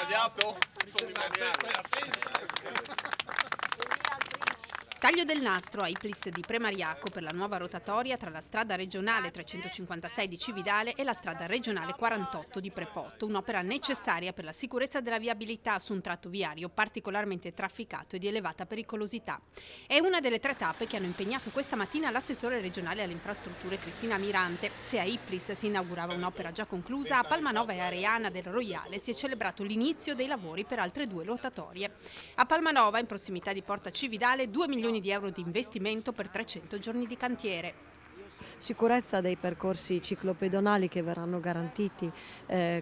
sbagliato? Sono italiano. Taglio del nastro ai plis di Premariaco per la nuova rotatoria tra la strada regionale 356 di Cividale e la strada regionale 48 di Prepotto, un'opera necessaria per la sicurezza della viabilità su un tratto viario particolarmente trafficato e di elevata pericolosità. È una delle 3 tappe che hanno impegnato questa mattina l'assessore regionale alle infrastrutture Cristina Mirante. Se a Iplis si inaugurava un'opera già conclusa, a Palmanova e Areana del Roiale si è celebrato l'inizio dei lavori per altre 2 rotatorie. A Palmanova, in prossimità di Porta Cividale, 2 milioni di euro di investimento per 300 giorni di cantiere. Sicurezza dei percorsi ciclopedonali che verranno garantiti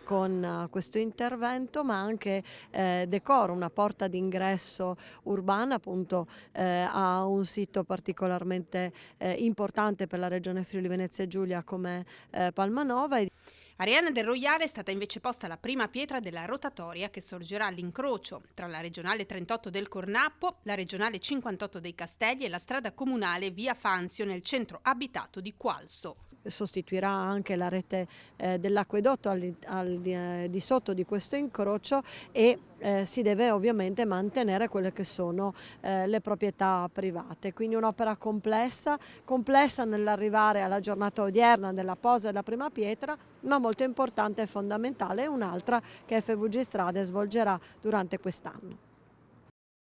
con questo intervento, ma anche decoro, una porta d'ingresso urbana appunto a un sito particolarmente importante per la regione Friuli Venezia Giulia come Palmanova. Areana del Roiale è stata invece posta la prima pietra della rotatoria che sorgerà all'incrocio tra la regionale 38 del Cornappo, la regionale 58 dei Castelli e la strada comunale via Fanzio nel centro abitato di Qualso. Sostituirà anche la rete dell'acquedotto di sotto di questo incrocio e si deve ovviamente mantenere quelle che sono le proprietà private, quindi un'opera complessa nell'arrivare alla giornata odierna della posa della prima pietra, ma molto importante e fondamentale, un'altra che FVG Strade svolgerà durante quest'anno.